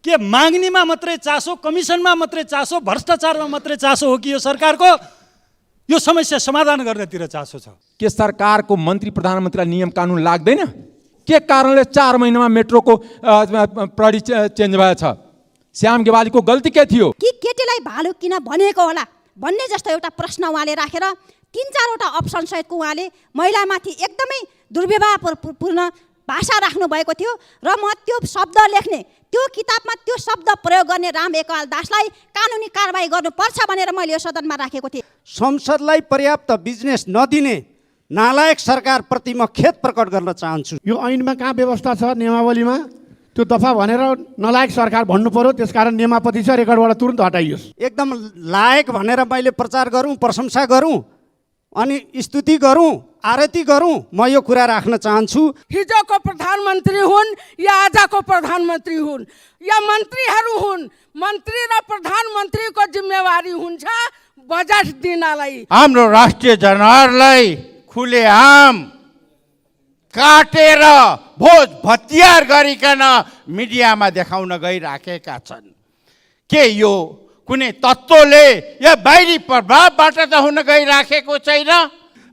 के माग्नेमा मात्रै चासो, कमिसनमा मात्रै चासो, भ्रष्टाचारमा मात्रै चासो हो कि यो सरकारको यो समस्या समाधान गर्नेतिर चासो छ? के सरकारको मन्त्री प्रधानमन्त्रीलाई नियम कानुन लाग्दैन? के कारणले 4 महिनामा मेट्रोको प्रहरी चेन्ज भएछ? श्याम गेवालीको गल्ती के थियो? कि केटीलाई भालु किन भनेको होला भन्ने जस्तो एउटा प्रश्न उहाँले राखेर 3-4वटा अप्सन सहितको उहाँले महिलामाथि एकदमै दुर्व्यवहारपूर्ण भाषा राख्नु भएको थियो र म त्यो शब्द लेख्ने, त्यो किताबमा त्यो शब्द प्रयोग गर्ने राम एकवाल दासलाई कानुनी कारबाही गर्नुपर्छ भनेर मैले यो सदनमा राखेको थिएँ। संसदलाई पर्याप्त बिजनेस नदिने नालायक सरकारप्रति म खेद प्रकट गर्न चाहन्छु। यो ऐनमा कहाँ व्यवस्था छ नियमावलीमा त्यो दफा भनेर नलायक सरकार भन्नु पर्यो, त्यसकारण नियमावली छ रेकर्डबाट तुरुन्त हटाइयोस्। एकदम लायक भनेर मैले प्रचार गरौँ, प्रशंसा गरौँ अनि स्तुति गरौँ, आरती गरौँ, म यो कुरा राख्न चाहन्छु। हिजोको प्रधानमन्त्री हुन् या आजको प्रधानमन्त्री हुन् या मन्त्रीहरू हुन्, मन्त्री र प्रधानमन्त्रीको जिम्मेवारी हुन्छ बजेट दिनलाई। हाम्रो राष्ट्रिय जनरलाई खुलेआम काटेर भोज भतियार गरिकन मिडियामा देखाउन गइराखेका छन्। के यो कुनै तत्त्वले या बाहिरी प्रभावबाट त हुन गइराखेको छैन?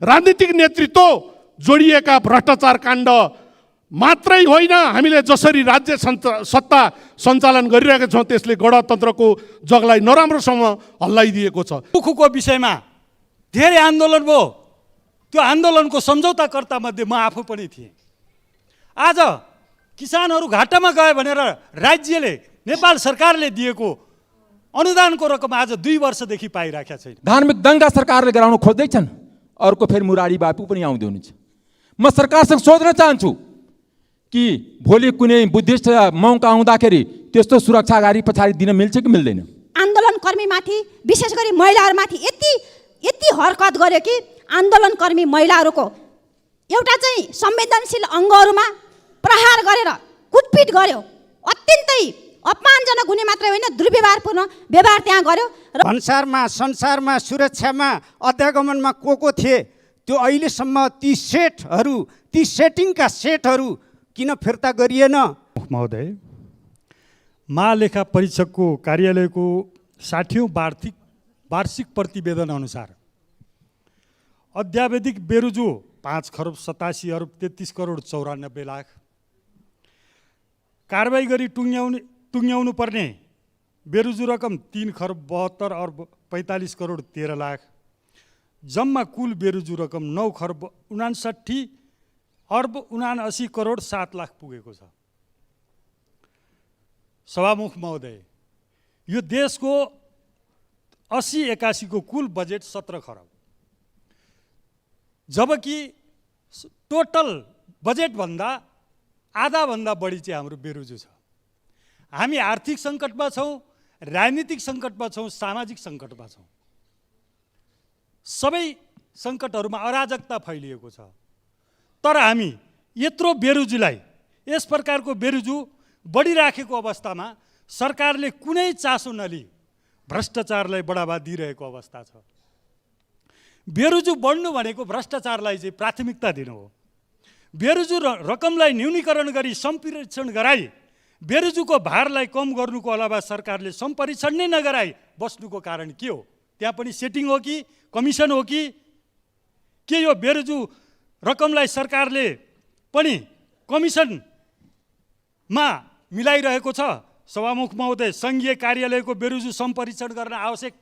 राजनीतिक नेतृत्व जोडिएका भ्रष्टाचार काण्ड मात्रै होइन, हामीले जसरी राज्य सत्ता सञ्चालन गरिरहेका छौँ त्यसले गणतन्त्रको जगलाई नराम्रोसँग हल्लाइदिएको छ। दुःखको विषयमा धेरै आन्दोलन भयो, त्यो आन्दोलनको सम्झौताकर्ता मध्ये म आफू पनि थिएँ। आज किसानहरू घाटामा गए भनेर राज्यले, नेपाल सरकारले दिएको अनुदानको रकम आज 2 वर्षदेखि पाइराखेका छैन। धार्मिक दङ्गा सरकारले गराउन खोज्दैछन्, अर्को फेरि मुरारी बापू पनि आउँदै हुनुहुन्छ। म सरकारसँग सोध्न चाहन्छु कि भोलि कुनै बुद्धिस्ट मौका आउँदाखेरि त्यस्तो सुरक्षा अगाडि पछाडि दिन मिल्छ कि मिल्दैन? आन्दोलनकर्मीमाथि विशेष गरी महिलाहरूमाथि यति हरकत गर्यो कि आन्दोलनकर्मी महिलाहरूको एउटा चाहिँ संवेदनशील अङ्गहरूमा प्रहार गरेर कुटपिट गर्यो। अत्यन्तै अपमानजनक हुने मात्रै होइन, दुर्व्यवहारपूर्ण व्यवहार त्यहाँ गर्यो। भन्सारमा, संसारमा, सुरक्षामा, अध्यागमनमा को थिए त्यो अहिलेसम्म ती सेटहरू, ती सेटिङका सेटहरू किन फिर्ता गरिएन? महोदय, महालेखा परीक्षकको कार्यालयको 60औं वार्षिक प्रतिवेदन अनुसार अध्यावधिक बेरुजु 5,87,33,94,00,000, कारबाही गरी टुङ्ग्याउनु पर्ने बेरुजु रकम 3,72,45,13,00,000, जम्मा कुल बेरुजु रकम 9,59,79,07,00,000 पुगेको छ। सभामुख महोदय, यो देशको 80-81 को कुल बजेट 17 खरब, जबकि टोटल बजेटभन्दा आधाभन्दा बढी चाहिँ हाम्रो बेरुजु छ। हामी आर्थिक सङ्कटमा छौँ, राजनीतिक सङ्कटमा छौँ, सामाजिक सङ्कटमा छौँ। सबै सङ्कटहरूमा अराजकता फैलिएको छ। तर हामी यत्रो बेरुजुलाई, यस प्रकारको बेरुजु बढिराखेको अवस्थामा सरकारले कुनै चासो नलिई भ्रष्टाचारलाई बढावा दिइरहेको अवस्था छ। बेरुजु बढ्नु भनेको भ्रष्टाचारलाई चाहिँ प्राथमिकता दिनु हो। बेरुजु रकमलाई न्यूनीकरण गरी सम्परीक्षण गराई बेरुजुको भारलाई कम गर्नुको अलावा सरकारले सम्परीक्षण नै नगराई बस्नुको कारण के हो? त्यहाँ पनि सेटिङ हो कि कमिसन हो कि के यो बेरुजु रकमलाई सरकारले पनि कमिसनमा मिलाइरहेको छ? सभामुख महोदय, सङ्घीय कार्यालयको बेरुजु सम्परीक्षण गर्न आवश्यक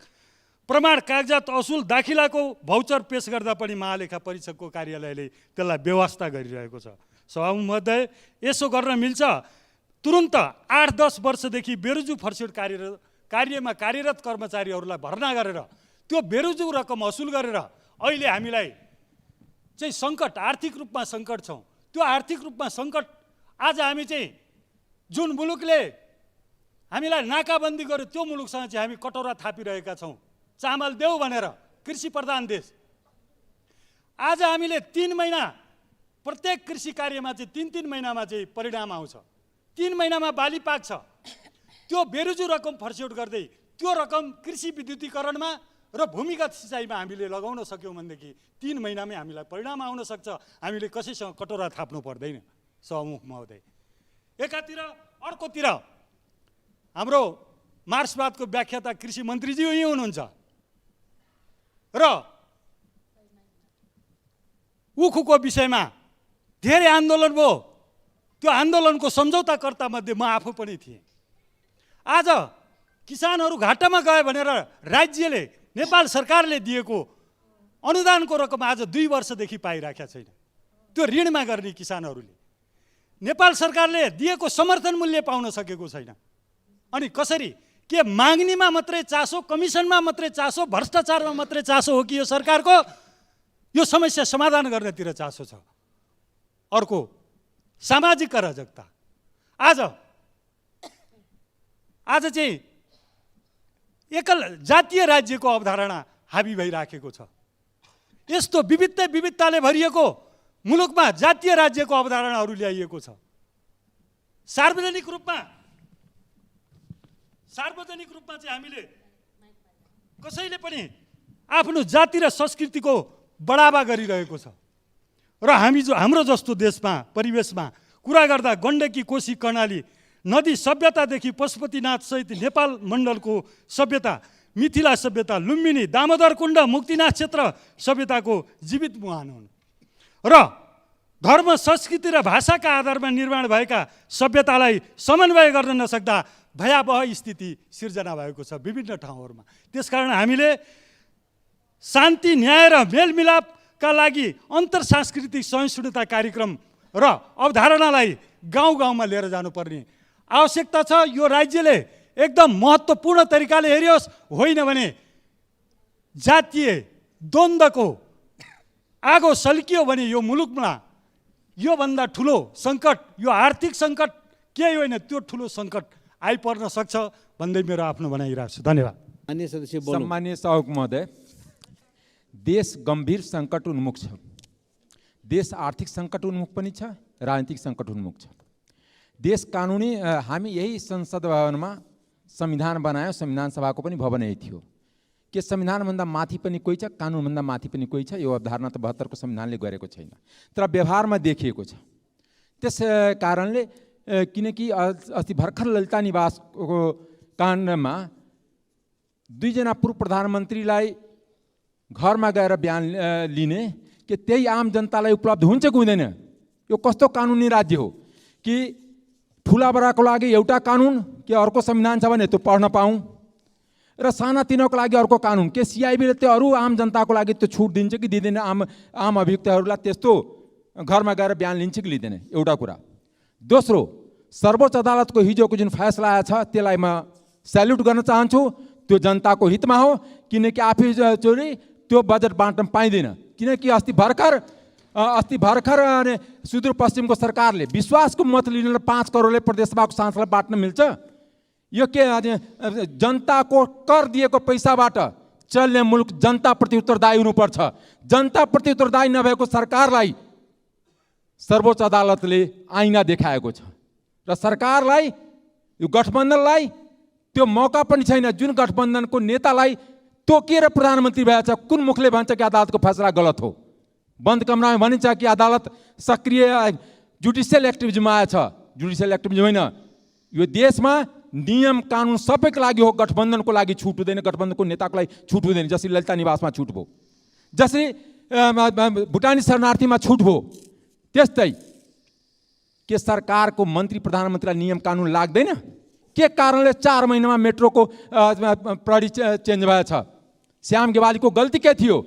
प्रमाण कागजात असुल दाखिलाको भाउचर पेश गर्दा पनि महालेखा परीक्षकको कार्यालयले त्यसलाई व्यवस्था गरिरहेको छ। सभामुख महोदय, यसो गर्न मिल्छ? तुरुन्त 8-10 वर्षदेखि बेरुजु फर्सेट कार्यमा कार्यरत कर्मचारीहरूलाई भर्ना गरेर त्यो बेरुजु रकम असुल गरेर अहिले हामीलाई चाहिँ सङ्कट, आर्थिक रूपमा सङ्कट छौँ। त्यो आर्थिक रूपमा सङ्कट आज हामी चाहिँ जुन मुलुकले हामीलाई नाकाबन्दी गर्यो त्यो मुलुकसँग चाहिँ हामी कटौरा थापिरहेका छौँ। चामल देऊ भनेर, कृषि प्रधान देश। आज हामीले 3 महिना प्रत्येक कृषि कार्यमा चाहिँ 3-3 महिनामा चाहिँ परिणाम आउँछ। 3 महिनामा बाली पाक्छ। त्यो बेरुजु रकम फर्स्यौट गर्दै त्यो रकम कृषि विद्युतीकरणमा र भूमिगत सिँचाइमा हामीले लगाउन सक्यौँ भनेदेखि 3 महिनामै हामीलाई परिणाम आउन सक्छ। हामीले कसैसँग कटौरा थाप्नु पर्दैन। सभामुख महोदय, एकातिर अर्कोतिर हाम्रो मार्क्सवादको व्याख्याता कृषि मन्त्रीजी यहीँ हुनुहुन्छ र उखुको विषयमा धेरै आन्दोलन भयो। त्यो आन्दोलनको सम्झौताकर्ता मध्ये म आफू पनि थिएँ। आज किसानहरू घाटामा गए भनेर राज्यले, नेपाल सरकारले दिएको अनुदानको रकम आज 2 वर्षदेखि पाइराखेका छैन। त्यो ऋणमा गर्ने किसानहरूले नेपाल सरकारले दिएको समर्थन मूल्य पाउन सकेको छैन। अनि कसरी के माग्नेमा मात्रै चासो, कमिसनमा मात्रै चासो, भ्रष्टाचारमा मात्रै चासो हो कि यो सरकारको? यो समस्या समाधान गर्नेतिर चासो छ। अर्को सामाजिक अराजकता। आज चाहिँ एकल जातीय राज्यको अवधारणा हाबी भइराखेको छ। यस्तो विविधताले भरिएको मुलुकमा जातीय राज्यको अवधारणाहरू ल्याइएको छ। सार्वजनिक रूपमा चाहिँ हामीले कसैले पनि आफ्नो जाति र संस्कृतिको बढावा गरिरहेको छ। र हाम्रो जस्तो देशमा, परिवेशमा कुरा गर्दा गण्डकी, कोशी, कर्णाली नदी सभ्यतादेखि पशुपतिनाथ सहित नेपाल मण्डलको सभ्यता, मिथिला सभ्यता, लुम्बिनी, दामोदर कुण्ड, मुक्तिनाथ क्षेत्र सभ्यताको जीवित मुहान हुन्। र धर्म, संस्कृति र भाषाका आधारमा निर्माण भएका सभ्यतालाई समन्वय गर्न नसक्दा भयावह स्थिति सिर्जना भएको छ विभिन्न ठाउँहरूमा। त्यसकारण हामीले शान्ति, न्याय र मेलमिलापका लागि अन्तर सांस्कृतिक सहिष्णुता कार्यक्रम र अवधारणालाई गाउँ-गाउँमा लिएर जानुपर्ने आवश्यकता छ। यो राज्यले एकदम महत्त्वपूर्ण तरिकाले हेरियोस्, होइन भने जातीय द्वन्द्वको आगो सल्कियो भने यो मुलुकमा योभन्दा ठुलो सङ्कट, यो आर्थिक सङ्कट केही होइन, त्यो ठुलो सङ्कट आइपर्न सक्छ भन्दै मेरो आफ्नो भनाइरहेको छु। धन्यवाद। अन्य सदस्य बोल्नु। सम्माननीय सभामुख महोदय, देश गम्भीर सङ्कट उन्मुख छ। देश आर्थिक सङ्कट उन्मुख पनि छ, राजनीतिक सङ्कट उन्मुख छ। देश कानुनी, हामी यही संसद भवनमा संविधान बनायो, संविधान सभाको पनि भवन यही थियो। के संविधानभन्दा माथि पनि कोही छ, कानुनभन्दा माथि पनि कोही छ? यो अवधारणा त 72 को संविधानले गरेको छैन, तर व्यवहारमा देखिएको छ। त्यस कारणले किनकि अस्ति भर्खर ललिता निवासको काण्डमा 2 जना पूर्व प्रधानमन्त्रीलाई घरमा गएर बयान लिने कि त्यही आम जनतालाई उपलब्ध हुन्छ कि हुँदैन? यो कस्तो कानुनी राज्य हो कि ठुला बडाको लागि एउटा कानुन, कि अर्को संविधान छ भने त्यो पढ्न पाऊँ, र सानातिनाको लागि अर्को कानुन? के सिआइबीले त्यो अरू आम जनताको लागि त्यो छुट दिन्छ कि दिँदैन? आम अभियुक्तहरूलाई त्यस्तो घरमा गएर बयान लिन्छ कि लिँदैन? एउटा कुरा। दोस्रो, सर्वोच्च अदालतको हिजोको जुन फैसला आएछ त्यसलाई म स्याल्युट गर्न चाहन्छु। त्यो जनताको हितमा हो, किनकि आफै चोरी त्यो बजेट बाँड्न पाइँदैन। किनकि अस्ति भर्खर सुदूरपश्चिमको सरकारले विश्वासको मत लिन 5 करोडले प्रदेशसभाको सांसदलाई बाँड्न मिल्छ? यो के जनताको कर दिएको पैसाबाट चल्ने मुलुक जनताप्रति उत्तरदायी हुनुपर्छ। जनताप्रति उत्तरदायी नभएको सरकारलाई सर्वोच्च अदालतले आइना देखाएको छ र सरकारलाई, यो गठबन्धनलाई त्यो मौका पनि छैन। जुन गठबन्धनको नेतालाई तोकिएर प्रधानमन्त्री भएछ, कुन मुखले भन्छ कि अदालतको फैसला गलत हो? बन्द कमरामा भनिन्छ कि अदालत सक्रिय जुडिसियल एक्टिभिजममा आएछ। जुडिसियल एक्टिभिजम होइन, यो देशमा नियम कानुन सबैको लागि हो, गठबन्धनको लागि छुट हुँदैन, गठबन्धनको नेताको लागि छुट हुँदैन। जसरी ललिता निवासमा छुट भयो, जसरी भुटानी शरणार्थीमा छुट भयो, त्यस्तै के सरकारको मन्त्री प्रधानमन्त्रीलाई नियम कानुन लाग्दैन? के कारणले 4 महिनामा मेट्रोको प्रहरी चेन्ज भएछ? श्याम गेवालीको गल्ती के थियो?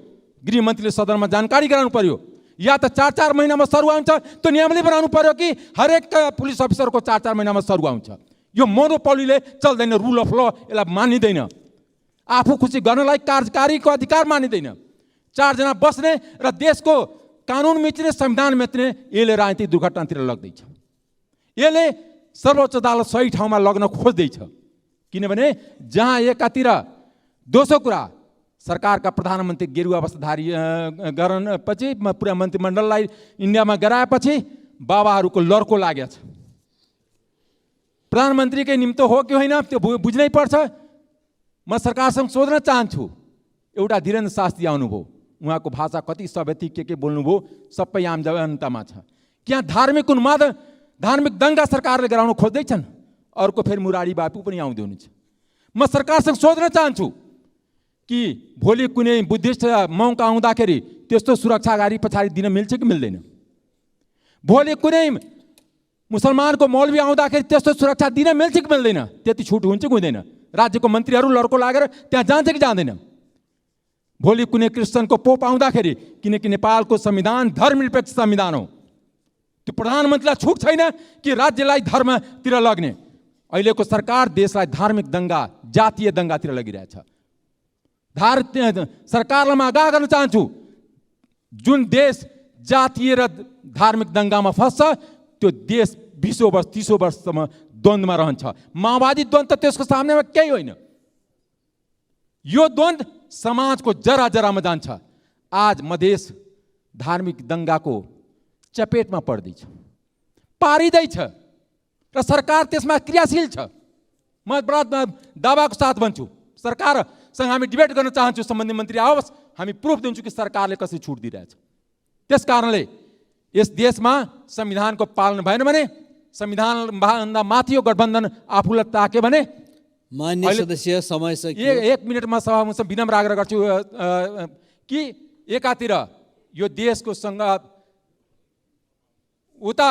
गृहमन्त्रीले सदनमा जानकारी गराउनु पर्यो। या त 4-4 महिनामा सरुवा हुन्छ, त्यो नियमले बनाउनु पर्यो कि हरेक पुलिस अफिसरको 4-4 महिनामा सरुवा हुन्छ? यो मोनोपोलीले चल्दैन, रुल अफ ल यसलाई मानिँदैन। आफू खुसी गर्नलाई कार्यकारीको अधिकार मानिँदैन। 4 जना बस्ने र देशको कानुन मिच्ने, संविधान मिच्ने, यसले राजनीतिक दुर्घटनातिर लग्दैछ। यसले सर्वोच्च अदालत सही ठाउँमा लग्न खोज्दैछ। किनभने जहाँ एकातिर दोस्रो कुरा सरकारका प्रधानमन्त्री गेरुवा वस्त्रधारी पछि पुरा मन्त्रीमण्डललाई इन्डियामा गराएपछि बाबाहरूको लर्को लागेछ। प्रधानमन्त्रीकै निम्तो हो कि होइन त्यो बुझ्नै पर्छ। म सरकारसँग सोध्न चाहन्छु, एउटा धीरेन्द्र शास्त्री आउनुभयो, उहाँको भाषा कति सभ्यती के बोल्नुभयो सबै आम जनतामा छ। यहाँ धार्मिक उन्माद, धार्मिक दङ्गा सरकारले गराउन खोज्दैछन्। अर्को फेरि मुरारी बापू पनि आउँदै हुनुहुन्छ। म सरकारसँग सोध्न चाहन्छु कि भोलि कुनै बुद्धिस्ट मौका आउँदाखेरि त्यस्तो सुरक्षा अगाडि पछाडि दिन मिल्छ कि मिल्दैन? भोलि कुनै मुसलमानको मौलवी आउँदाखेरि त्यस्तो सुरक्षा दिन मिल्छ कि मिल्दैन? त्यति छुट हुन्छ कि हुँदैन? राज्यको मन्त्रीहरू लड्को लागेर त्यहाँ जान्छ कि जाँदैन? भोलि कुनै क्रिस्चियनको पोप आउँदाखेरि, किनकि नेपालको संविधान धर्मनिरपेक्ष संविधान हो, त्यो प्रधानमन्त्रीलाई छुट छैन कि राज्यलाई धर्मतिर लग्ने। अहिलेको सरकार देशलाई धार्मिक दङ्गा, जातीय दङ्गातिर लगिरहेछ। सरकारलाई म आगाह गर्न चाहन्छु, जुन देश जातीय र धार्मिक दङ्गामा फस्छ त्यो देश 20 वर्ष 30 वर्षसम्म द्वन्द्वमा रहन्छ। माओवादी द्वन्द्व त त्यसको सामनेमा केही होइन। यो द्वन्द्व समाजको जरा जरामा जान्छ। आज मधेस धार्मिक दङ्गाको चपेटमा पर्दैछ, पारिँदैछ र सरकार त्यसमा क्रियाशील छ। म बडा दावाको साथ भन्छु, सरकारसँग हामी डिबेट गर्न चाहन्छु, सम्बन्धित मन्त्री आओस्, हामी प्रुफ दिन्छौँ कि सरकारले कसरी छुट दिइरहेछ। त्यस कारणले यस देशमा संविधानको पालन भएन भने, संविधानभन्दा माथि यो गठबन्धन आफूलाई ताक्यो भने, मान्य सदस्य समय सकियो। एक मिनटमा सभामुख विनम्र आग्रह गर्छु कि एकातिर यो देशको सँग उता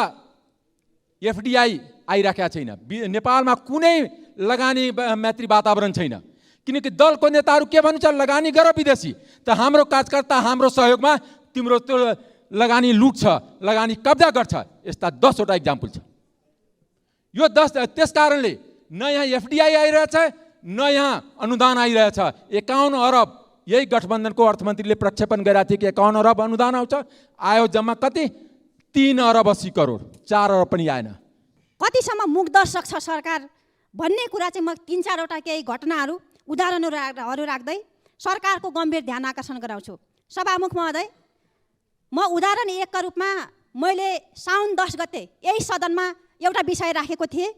एफडीआई आइराखेको छैन, नेपालमा कुनै लगानी मैत्री वातावरण छैन, किनकि दलको नेताहरू के भन्छ, लगानी गर विदेशी, त हाम्रो कार्यकर्ता हाम्रो सहयोगमा तिम्रो त्यो लगानी लुट्छ, लगानी कब्जा गर्छ। यस्ता 10 वटा इक्जाम्पल छ। यो 10 त्यस कारणले न यहाँ एफडीआई आइरहेछ, न यहाँ अनुदान आइरहेछ। 51 अरब यही गठबन्धनको अर्थमन्त्रीले प्रक्षेपण गरेका थिए कि 51 अरब अनुदान आउँछ, आयो जम्मा कति? 3 अरब 80 करोड, 4 अरब पनि आएन। कतिसम्म मुखदर्शक छ सरकार भन्ने कुरा चाहिँ म 3-4 वटा केही घटनाहरू उदाहरणहरू राख्दै सरकारको गम्भीर ध्यान आकर्षण गराउँछु। सभामुख महोदय, म उदाहरण 1 का रूपमा मैले साउन 10 गते यही सदनमा एउटा विषय राखेको थिएँ।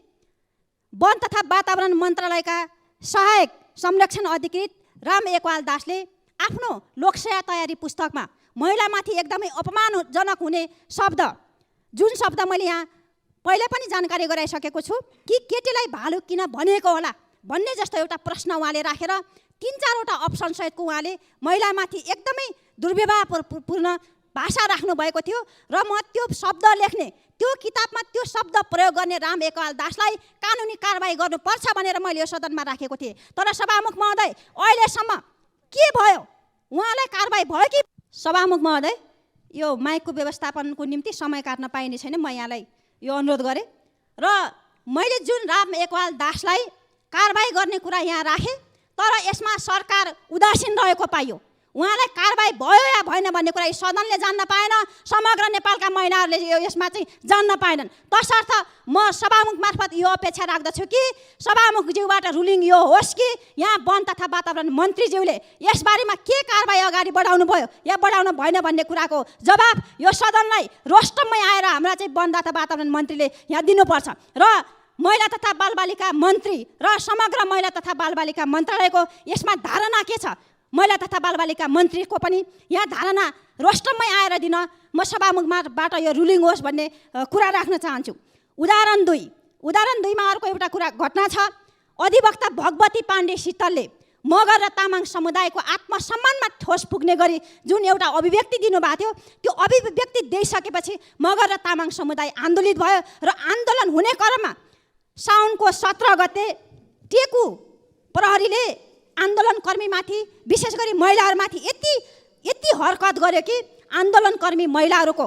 वन तथा वातावरण मन्त्रालयका सहायक संरक्षण अधिकृत राम एकवाल दासले आफ्नो लोकसेवा तयारी पुस्तकमा महिलामाथि एकदमै अपमानजनक हुने शब्द, जुन शब्द मैले यहाँ पहिले पनि जानकारी गराइसकेको छु कि केटीलाई भालु किन भनेको होला भन्ने जस्तो एउटा प्रश्न उहाँले राखेर 3-4 वटा अप्सन सहितको उहाँले महिलामाथि एकदमै दुर्व्यवहारपूर्ण भाषा राख्नु भएको थियो र म त्यो शब्द लेख्ने, त्यो किताबमा त्यो शब्द प्रयोग गर्ने राम एकवाल दासलाई कानुनी कारबाही गर्नुपर्छ भनेर मैले यो सदनमा राखेको थिएँ। तर सभामुख महोदय, अहिलेसम्म के भयो? उहाँलाई कारबाही भयो कि? सभामुख महोदय, यो माइकको व्यवस्थापनको निम्ति समय काट्न पाइने छैन, म यहाँलाई यो अनुरोध गरेँ र मैले जुन राम एकवाल दासलाई कारबाही गर्ने कुरा यहाँ राखेँ, तर यसमा सरकार उदासीन रहेको पाइयो। उहाँलाई कारबाही भयो या भएन भन्ने कुरा सदनले जान्न पाएन, समग्र नेपालका महिलाहरूले यसमा चाहिँ जान्न पाएनन्। तसर्थ म सभामुख मार्फत यो अपेक्षा राख्दछु कि सभामुखज्यूबाट रुलिङ यो होस् कि यहाँ वन तथा वातावरण मन्त्रीज्यूले यसबारेमा के कारबाही अगाडि बढाउनु भयो या बढाउनु भएन भन्ने कुराको जवाब यो सदनलाई रोस्टममै आएर हाम्रा चाहिँ वन तथा वातावरण मन्त्रीले यहाँ दिनुपर्छ। र महिला तथा बालबालिका मन्त्री र समग्र महिला तथा बालबालिका मन्त्रालयको यसमा धारणा के छ, महिला तथा बालबालिका मन्त्रीको पनि यहाँ धारणा रोस्टममै आएर दिन म सभामुखबाट यो रुलिङ होस् भन्ने कुरा राख्न चाहन्छु। उदाहरण 2मा अर्को एउटा कुरा घटना छ। अधिवक्ता भगवती पाण्डे शीतलले मगर र तामाङ समुदायको आत्मसम्मानमा ठोस पुग्ने गरी जुन एउटा अभिव्यक्ति दिनुभएको थियो, त्यो अभिव्यक्ति दिइसकेपछि मगर र तामाङ समुदाय आन्दोलित भयो र आन्दोलन हुने क्रममा साउनको 17 गते टेकु प्रहरीले आन्दोलनकर्मीमाथि, विशेष गरी महिलाहरूमाथि यति हरकत गर्यो कि आन्दोलनकर्मी महिलाहरूको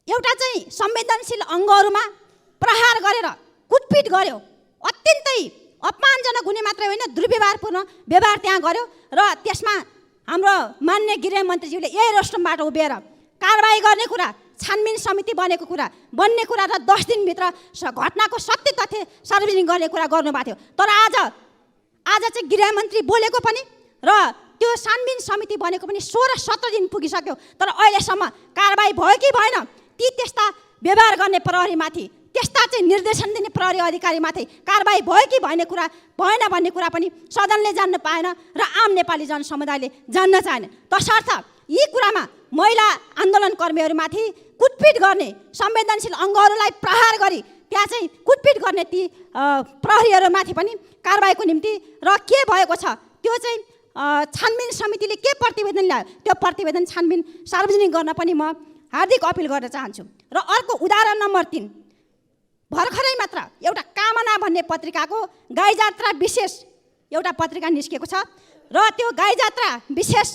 एउटा चाहिँ संवेदनशील अङ्गहरूमा प्रहार गरेर कुटपिट गर्यो। अत्यन्तै अपमानजनक हुने मात्रै होइन, दुर्व्यवहारपूर्ण व्यवहार त्यहाँ गर्यो र त्यसमा हाम्रो मान्य गृहमन्त्रीज्यूले यही रोस्टमबाट उभिएर कारबाही गर्ने कुरा, छानबिन समिति बन्ने कुरा र 10 दिनभित्र घटनाको सत्य तथ्य सार्वजनिक गर्ने कुरा गर्नुभएको थियो। तर आज चाहिँ गृहमन्त्री बोलेको पनि र त्यो छानबिन समिति बनेको पनि 16-17 दिन पुगिसक्यो, तर अहिलेसम्म कारबाही भयो कि भएन? ती त्यस्ता व्यवहार गर्ने प्रहरीमाथि, त्यस्ता चाहिँ निर्देशन दिने प्रहरी अधिकारीमाथि कारबाही भयो कि भएन भन्ने कुरा पनि सदनले जान्न पाएन र आम नेपाली जनसमुदायले जान्न चाहेन। तसर्थ यी कुरामा महिला आन्दोलनकर्मीहरूमाथि कुटपिट गर्ने, संवेदनशील अङ्गहरूलाई प्रहार गरी त्यहाँ चाहिँ कुटपिट गर्ने ती प्रहरीहरूमाथि पनि कारबाहीको निम्ति र के भएको छ त्यो चाहिँ छानबिन समितिले के प्रतिवेदन ल्यायो त्यो प्रतिवेदन छानबिन सार्वजनिक गर्न पनि म हार्दिक अपिल गर्न चाहन्छु। र अर्को उदाहरण नम्बर 3, भर्खरै मात्र एउटा कामना भन्ने पत्रिकाको गाई जात्रा विशेष एउटा पत्रिका निस्केको छ र त्यो गाई जात्रा विशेष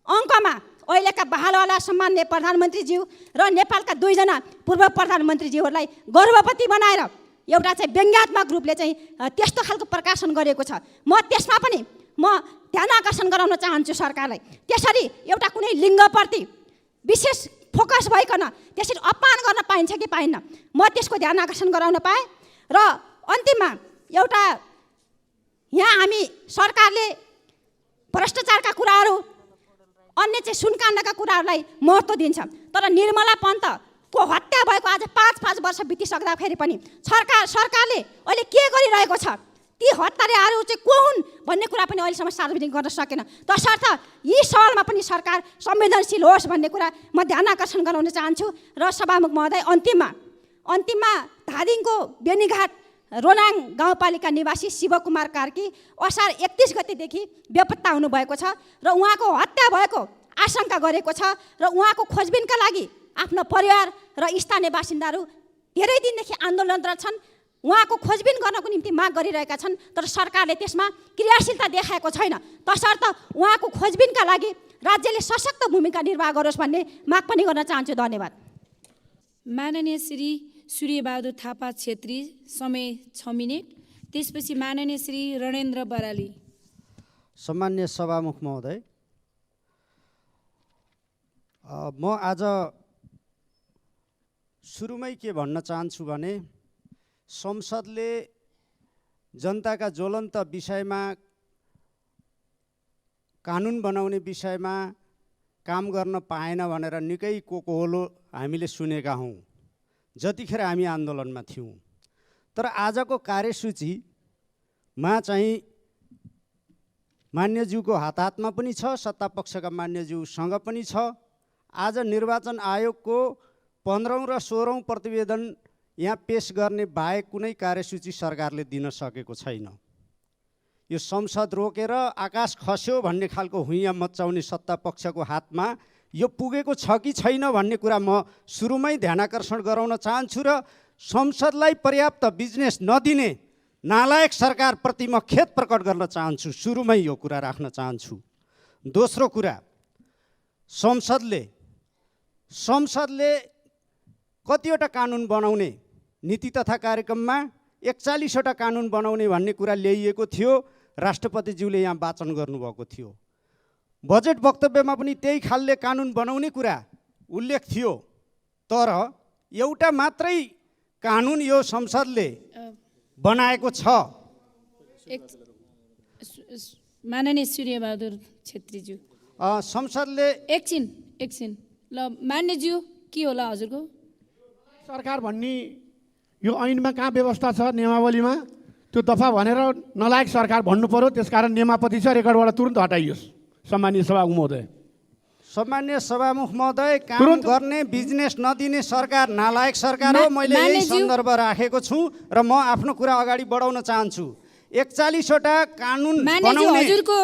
अङ्कमा अहिलेका बहालवाला सम्माननीय प्रधानमन्त्रीज्यू र नेपालका 2 जना पूर्व प्रधानमन्त्रीज्यूहरूलाई गर्भवती बनाएर एउटा चाहिँ व्यङ्ग्यात्मक रूपले चाहिँ त्यस्तो खालको प्रकाशन गरेको छ। म त्यसमा पनि म ध्यान आकर्षण गराउन चाहन्छु सरकारलाई। त्यसरी एउटा कुनै लिङ्गप्रति विशेष फोकस भइकन त्यसरी अपमान गर्न पाइन्छ कि पाइन्न, म त्यसको ध्यान आकर्षण गराउन पाएँ। र अन्तिममा एउटा यहाँ हामी सरकारले भ्रष्टाचारका कुराहरू अन्य चाहिँ सुनकाण्डका कुराहरूलाई महत्त्व दिन्छ, तर निर्मला पन्तको हत्या भएको आज 5 वर्ष बितिसक्दाखेरि पनि सरकारले अहिले के गरिरहेको छ, ती हत्यारेहरू चाहिँ को हुन् भन्ने कुरा पनि अहिलेसम्म सार्वजनिक गर्न सकेन। तसर्थ यी सवालमा पनि सरकार संवेदनशील होस् भन्ने कुरा म ध्यान आकर्षण गराउन चाहन्छु। र सभामुख महोदय, अन्तिममा धादिङको बेनीघाट रोनाङ गाउँपालिका निवासी शिवकुमार कार्की असार 31 गतेदेखि बेपत्ता हुनुभएको छ र उहाँको हत्या भएको आशंका गरेको छ र उहाँको खोजबिनका लागि आफ्नो परिवार र स्थानीय बासिन्दाहरू धेरै दिनदेखि आन्दोलनरत छन्। उहाँको खोजबिन गर्नको निम्ति माग गरिरहेका छन्, तर सरकारले त्यसमा क्रियाशीलता देखाएको छैन। तसर्थ उहाँको खोजबिनका लागि राज्यले सशक्त भूमिका निर्वाह गरोस् भन्ने माग पनि गर्न चाहन्छु। धन्यवाद। माननीय श्री सूर्यबहादुर थापा छेत्री, समय 6 मिनेट। त्यसपछि माननीय श्री रणेन्द्र बराली। सम्मान्य सभामुख महोदय, म आज सुरुमै के भन्न चाहन्छु भने संसदले जनताका ज्वलन्त विषयमा कानुन बनाउने विषयमा काम गर्न पाएन भनेर निकै कोकोहोलो हामीले सुनेका हौँ जतिखेर हामी आन्दोलनमा थियौँ। तर आजको कार्यसूचीमा चाहिँ मान्यज्यूको हातमा पनि छ, सत्तापक्षका मान्यज्यूसँग पनि छ। आज निर्वाचन आयोगको 15औं र 16औं प्रतिवेदन यहाँ पेश गर्ने बाहेक कुनै कार्यसूची सरकारले दिन सकेको छैन। यो संसद रोकेर आकाश खस्यो भन्ने खालको हुइयाँ मचाउने सत्तापक्षको हातमा यो पुगेको छ कि छैन भन्ने कुरा म सुरुमै ध्यानाकर्षण गराउन चाहन्छु र संसदलाई पर्याप्त बिजनेस नदिने नालायक सरकारप्रति म खेद प्रकट गर्न चाहन्छु। सुरुमै यो कुरा राख्न चाहन्छु। दोस्रो कुरा, संसदले कतिवटा कानुन बनाउने नीति तथा कार्यक्रममा 41वटा कानुन बनाउने भन्ने कुरा ल्याइएको थियो, राष्ट्रपतिज्यूले यहाँ वाचन गर्नुभएको थियो। बजेट वक्तव्यमा पनि त्यही खालले कानुन बनाउने कुरा उल्लेख थियो, तर एउटा मात्रै कानुन यो संसदले बनाएको छ। माननीय सूर्यबहादुर छेत्रीज्यू, संसदले एकछिन ल मान्यज्यू के होला हजुरको? सरकार भन्ने यो ऐनमा कहाँ व्यवस्था छ नियमावलीमा? त्यो दफा भनेर नलायक सरकार भन्नु पर्यो, त्यसकारण नियमापति छ, रेकर्डबाट तुरन्त हटाइयोस्। सम्मानीय सभामुख महोदय, सम्मान्य सभामुख महोदय, काम गर्ने बिजनेस नदिने सरकार नालायक सरकार हो। मैले यही सन्दर्भ राखेको छु र म आफ्नो कुरा अगाडि बढाउन चाहन्छु। 41वटा कानुन बनाउने हजुरको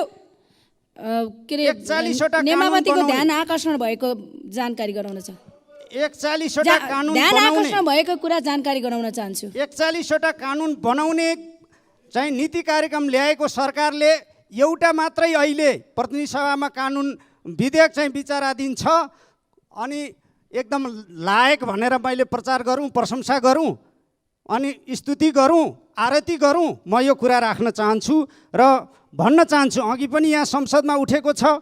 के रे 41वटा नियमावलीको ध्यान आकर्षण भएको जानकारी गराउन छ। 41वटा कानुन ध्यान बनाउने आकर्षण भएको कुरा जानकारी गराउन चाहन्छु। 41वटा कानुन बनाउने चाहिँ नीति कार्यक्रम ल्याएको सरकारले एउटा मात्रै अहिले प्रतिनिधि सभामा कानुन विधेयक चाहिँ विचाराधीन छ। अनि एकदम लायक भनेर मैले प्रचार गरौँ, प्रशंसा गरौँ अनि स्तुति गरौँ, आरती गरौँ, म यो कुरा राख्न चाहन्छु र भन्न चाहन्छु। अघि पनि यहाँ संसदमा उठेको छ,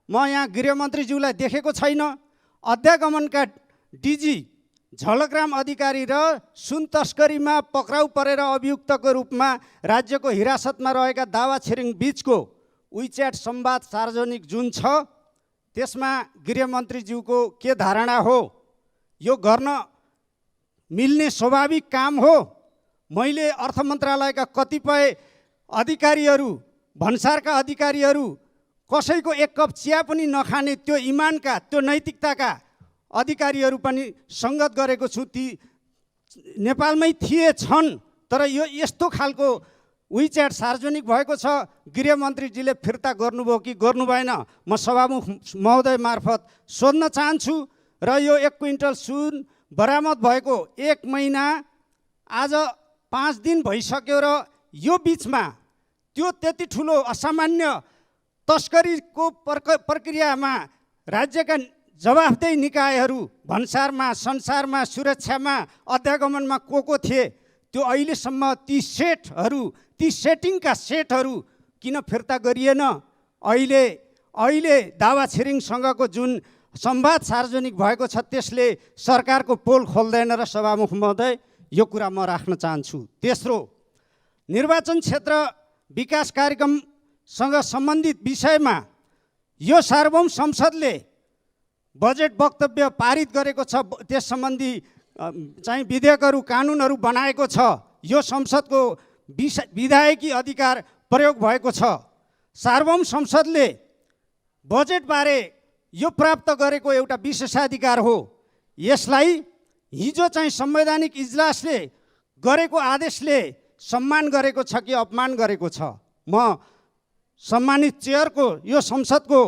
म यहाँ गृहमन्त्रीज्यूलाई देखेको छैन। अध्यागमनका डिजी झलकराम अधिकारी र सुन तस्करीमा पक्राउ परेर अभियुक्तको रूपमा राज्यको हिरासतमा रहेका दावा छिरिङ बीचको विच्याट संवाद सार्वजनिक जुन छ, त्यसमा गृहमन्त्रीज्यूको के धारणा हो? यो गर्न मिल्ने स्वाभाविक काम हो? मैले अर्थ मन्त्रालयका कतिपय अधिकारीहरू, भन्सारका अधिकारीहरू, कसैको एक कप चिया पनि नखाने त्यो इमानका, त्यो नैतिकताका अधिकारीहरू पनि सङ्गत गरेको छु। ती नेपालमै थिए, छन्, तर यो यस्तो खालको विच्याट सार्वजनिक भएको छ। गृहमन्त्रीजीले फिर्ता गर्नुभयो कि गर्नु भएन, म सभामुख महोदय मार्फत सोध्न चाहन्छु। र यो 1 क्विन्टल सुन बरामद भएको 1 महिना आज 5 दिन भइसक्यो र यो बिचमा त्यो त्यति ठुलो असामान्य तस्करीको प्रक्रियामा राज्यका जवाफदेही निकायहरू भन्सारमा, संसारमा, सुरक्षामा, अध्यागमनमा को थिए, त्यो अहिलेसम्म ती सेटिङका सेटहरू किन फिर्ता गरिएन? अहिले दावा छिरिङसँगको जुन संवाद सार्वजनिक भएको छ त्यसले सरकारको पोल खोल्दैन र सभामुख महोदय यो कुरा म राख्न चाहन्छु। तेस्रो, निर्वाचन क्षेत्र विकास कार्यक्रमसँग सम्बन्धित विषयमा यो सार्वभौम संसदले बजेट वक्तव्य पारित गरेको छ। त्यस सम्बन्धी चाहिँ विधेयकहरू, कानुनहरू बनाएको छ। यो संसदको विधायकी अधिकार प्रयोग भएको छ। सार्वभौम संसदले बजेटबारे यो प्राप्त गरेको एउटा विशेषाधिकार हो। यसलाई हिजो चाहिँ संवैधानिक इजलासले गरेको आदेशले सम्मान गरेको छ कि अपमान गरेको छ? म सम्मानित चेयरको यो संसदको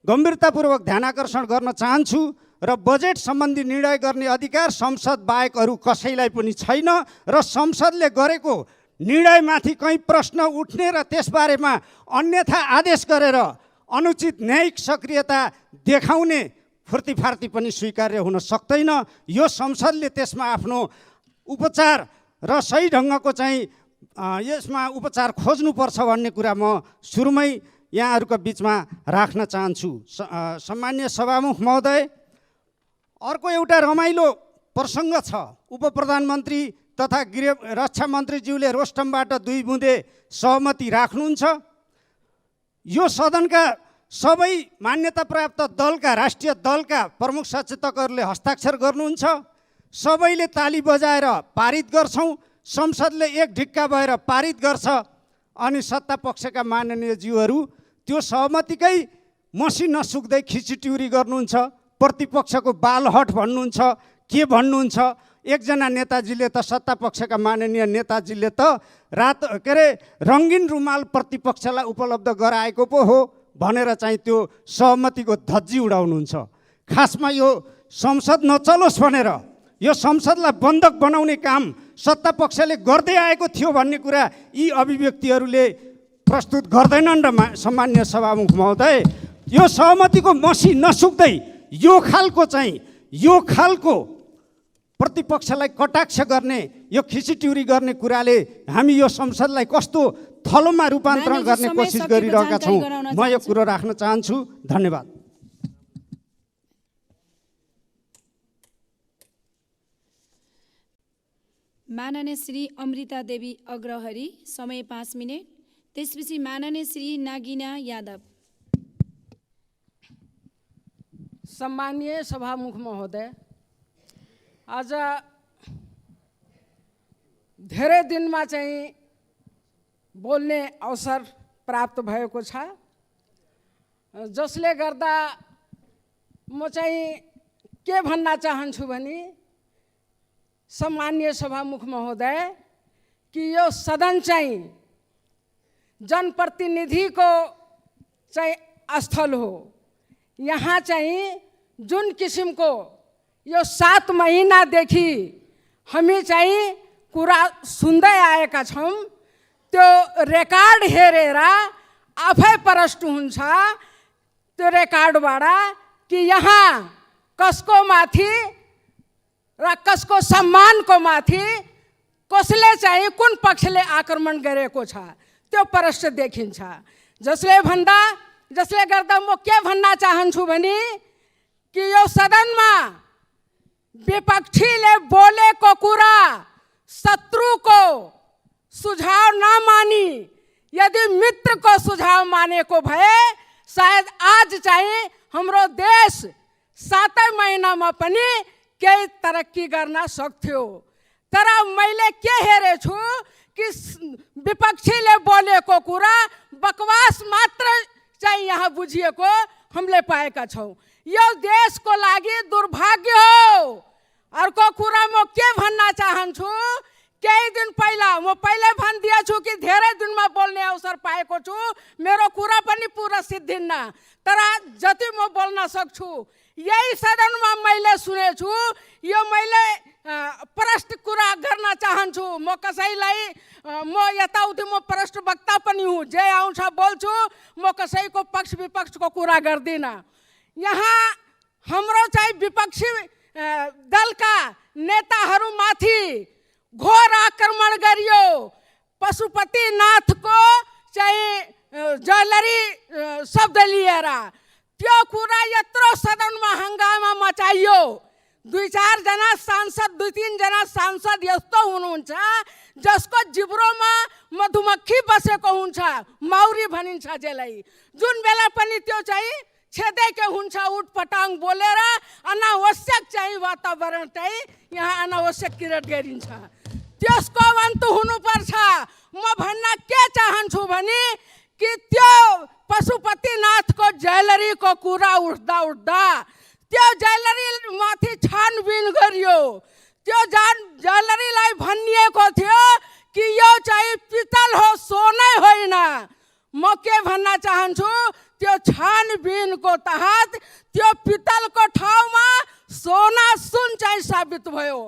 गम्भीरतापूर्वक ध्यानाकर्षण गर्न चाहन्छु र बजेट सम्बन्धी निर्णय गर्ने अधिकार संसद बाहेक अरू कसैलाई पनि छैन र संसदले गरेको निर्णयमाथि कहीँ प्रश्न उठ्ने र त्यसबारेमा अन्यथा आदेश गरेर अनुचित न्यायिक सक्रियता देखाउने फुर्तीफार्ती पनि स्वीकार्य हुन सक्दैन। यो संसदले त्यसमा आफ्नो उपचार र सही ढङ्गको चाहिँ यसमा उपचार खोज्नुपर्छ भन्ने कुरा म सुरुमै यहाँहरूका बिचमा राख्न चाहन्छु। सम्मान्य सभामुख महोदय, अर्को एउटा रमाइलो प्रसङ्ग छ। उपप्रधानमन्त्री तथा रक्षा मन्त्रीज्यूले रोस्टमबाट 2 बुँदे सहमति राख्नुहुन्छ। यो सदनका सबै मान्यता प्राप्त दलका, राष्ट्रिय दलका प्रमुख सचेतकहरूले हस्ताक्षर गर्नुहुन्छ। सबैले ताली बजाएर पारित गर्छौँ। संसदले एक ढिक्का भएर पारित गर्छ अनि सत्ता पक्षका माननीय ज्यूहरू त्यो सहमतिकै मसी नसुक्दै खिचिट्युरी गर्नुहुन्छ। प्रतिपक्षको बालहट भन्नुहुन्छ, के भन्नुहुन्छ? एकजना नेताजीले त, सत्ता पक्षका माननीय नेताजीले त रङ्गीन रुमाल प्रतिपक्षलाई उपलब्ध गराएको पो हो भनेर चाहिँ त्यो सहमतिको धज्जी उडाउनुहुन्छ। खासमा यो संसद नचलोस् भनेर, यो संसदलाई बन्धक बनाउने काम सत्ता पक्षले गर्दै आएको थियो भन्ने कुरा यी अभिव्यक्तिहरूले प्रस्तुत गर्दैनन्। र सम्मान्य सभामुख महोदय, यो सहमतिको मसी नसुक्दै यो खालको प्रतिपक्षलाई कटाक्ष गर्ने, यो खिचिट्युरी गर्ने कुराले हामी यो संसदलाई कस्तो थलोमा रूपान्तरण गर्ने कोसिस गरिरहेका छौँ, म यो कुरो राख्न चाहन्छु। धन्यवाद। माननीय श्री अमृता देवी अग्रहरी, समय 5 मिनट। त्यसपछि माननीय श्री नागिना यादव। सम्मानीय सभामुख महोदय, आज धेरै दिनमा चाहिँ बोल्ने अवसर प्राप्त भएको छ, जसले गर्दा म चाहिँ के भन्न चाहन्छु भने, सम्मानीय सभामुख महोदय, कि यो सदन चाहिँ जनप्रतिनिधिको चाहिँ स्थल हो। यहाँ चाहिँ जुन किसिमको यो 7 महिनादेखि हामी चाहिँ कुरा सुन्दै आएका छौँ, त्यो रेकर्ड हेरेर आफै प्रष्ट हुन्छ त्यो रेकर्डबाट कि यहाँ कसको माथि र कसको सम्मानको माथि कसले चाहिँ कुन पक्षले आक्रमण गरेको छ त्यो प्रष्ट देखिन्छ। जसले गर्दा म के भन्न चाहन्छु भने कि यो सदनमा विपक्षीले बोलेको कुरा शत्रुको सुझाव नमानी यदि मित्रको सुझाव मानेको भए सायद आज चाहिँ हाम्रो देश 7 महिनामा पनि केही तरक्की गर्न सक्थ्यो। तर मैले के हेरेछु कि विपक्षीले बोलेको कुरा बकवास मात्र चाहिँ यहाँ बुझिएको हामीले पाएका छौँ। यो देशको लागि दुर्भाग्य हो। अर्को कुरा म के भन्न चाहन्छु केही दिन पहिला म पहिल्यै भनिदिएको छु कि धेरै दिनमा बोल्ने अवसर पाएको छु, मेरो कुरा पनि पुरा सिद्धिन्न, तर जति म बोल्न सक्छु यही सदनमा मैले सुनेछु। यो मैले प्रष्ट कुरा गर्न चाहन्छु। म कसैलाई म यताउति म प्रष्ट वक्ता पनि हुँ, जे आउँछ बोल्छु, म कसैको पक्ष विपक्षको कुरा गर्दिनँ। यहाँ हाम्रो चाहिँ विपक्षी दलका नेताहरूमाथि घोर आक्रमण गरियो। पशुपतिनाथको चाहिँ ज्वेलरी शब्द लिएर त्यो कुरा यत्रो सदनमा हङ्गामा मचाइयो। 2-4 जना सांसद, 2-3 जना सांसद यस्तो हुनुहुन्छ जसको जिब्रोमा मधुमक्खी बसेको हुन्छ, मौरी भनिन्छ जसलाई। जुन बेला पनि त्यो चाहिँ छेदेको हुन्छ, उटपटाङ बोलेर अनावश्यक चाहिँ वातावरण चाहिँ यहाँ अनावश्यक क्रिएट गरिन्छ। त्यसको अन्त हुनुपर्छ। म भन्न के चाहन्छु भने कि त्यो पशुपतिनाथको ज्वेलरीको कुरा उठ्दा उठ्दा त्यो ज्वेलरीमाथि छानबिन गरियो। त्यो ज्वेलरीलाई भनिएको थियो कि यो चाहिँ पित्तल हो, सोनै होइन। म के भन्न चाहन्छु, त्यो छानबिनको तहत त्यो पित्तलको ठाउँमा सोना सुन चाहिँ साबित भयो।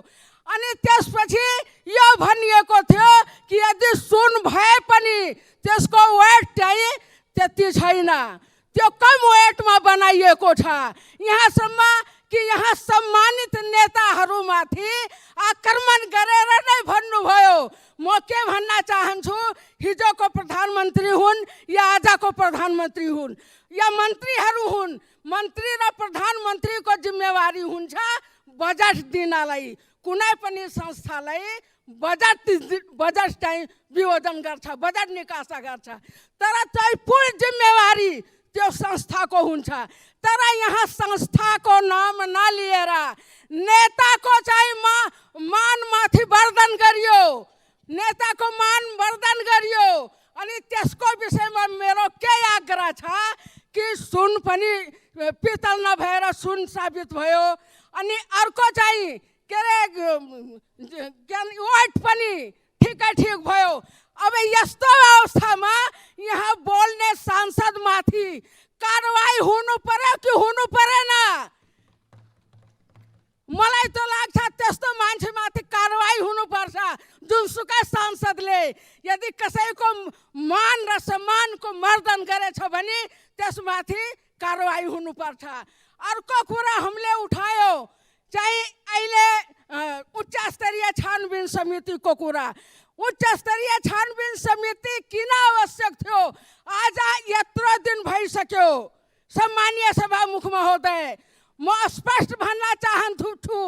अनि त्यसपछि यो भनिएको थियो कि यदि सुन भए पनि त्यसको वेट चाहिँ त्यति छैन, त्यो कम वेटमा बनाइएको छ। यहाँसम्म कि यहाँ सम्मानित नेताहरूमाथि आक्रमण गरेर नै भन्नुभयो। म के भन्न चाहन्छु, हिजोको प्रधानमन्त्री हुन् या आजको प्रधानमन्त्री हुन् या मन्त्रीहरू हुन्, मन्त्री र प्रधानमन्त्रीको जिम्मेवारी हुन्छ बजेट दिनलाई। कुनै पनि संस्थालाई बजेट चाहिँ वियोजन गर्छ, बजेट निकासा गर्छ, तर चाहिँ पूर्ण जिम्मेवारी त्यो संस्थाको हुन्छ। तर यहाँ संस्थाको नाम नलिएर नेताको चाहिँ मानमाथि वर्धन गरियो, नेताको मान वर्धन गरियो। अनि त्यसको विषयमा मेरो के आग्रह छ कि सुन पनि पित्तल नभएर सुन साबित भयो। अनि अर्को चाहिँ के अरे वेट पनि ठिकै ठिक भयो। अब यस्तो अवस्थामा यहाँ बोल्ने सांसदमाथि कारवाही हुनु पर्यो कि हुनु परेन? मलाई त लाग्छ त्यस्तो मान्छेमाथि कारवाही हुनुपर्छ। जुनसुकै सांसदले यदि कसैको मान र सम्मानको मर्दन गरेछ भने त्यसमाथि कारवाही हुनुपर्छ। अर्को कुरा हामीले उठायो चाहिँ अहिले उच्च स्तरीय छानबिन समितिको कुरा। उच्च स्तरीय छानबिन समिति किन आवश्यक थियो? आज यत्रो दिन भइसक्यो। सम्मानीय सभामुख महोदय, म स्पष्ट भन्न चाहन्छु,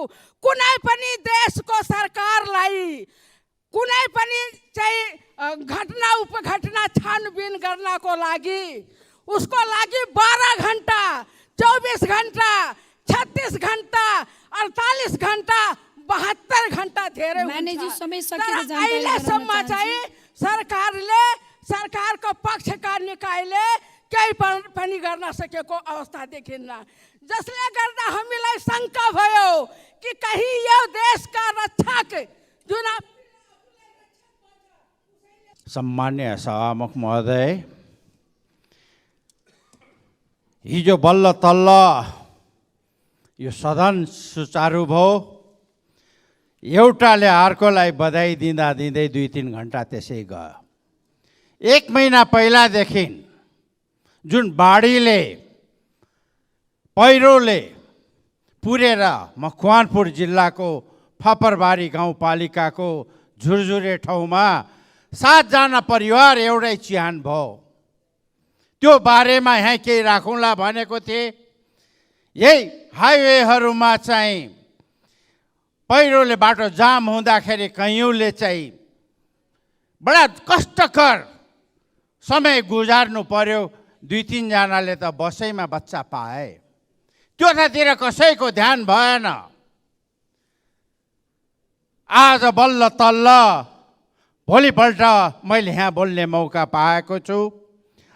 कुनै पनि देशको सरकारलाई कुनै पनि चाहिँ घटना उपघटना छानबिन गर्नको लागि उसको लागि 12 घन्टा, 24 घन्टा, 36 घन्टा, 48 घन्टा, 72 घन्टा धेरै हुन्छ। अहिलेसम्म चाहिँ सरकारले, सरकारको पक्षका निकायले केही पनि गर्न सकेको अवस्था देखिन्न, जसले गर्दा हामीलाई शङ्का भयो कि कहीँ यो देशका रक्षक जुन सम्मान्य सभामुख महोदय, हिजो बल्ल तल्ल यो सदन सुचारू भयो। एउटाले अर्कोलाई बधाई दिँदा दिँदै 2-3 घन्टा त्यसै गयो। 1 महिना पहिलादेखि जुन बाढीले, पहिरोले पुरेर मकवानपुर जिल्लाको फापरबारी गाउँपालिकाको झुरझुरे ठाउँमा 7 जना परिवार एउटै चिहान भयो। त्यो बारेमा यहाँ केही राखौँला भनेको थिएँ। यही हाइवेहरूमा चाहिँ पहिरोले बाटो जाम हुँदाखेरि कैयौँले चाहिँ बडा कष्टकर समय गुजार्नु पर्यो। 2-3 जनाले त बसैमा बच्चा पाए। त्योतिर कसैको ध्यान भएन। आज बल्ल तल्ल भोलिपल्ट मैले यहाँ बोल्ने मौका पाएको छु।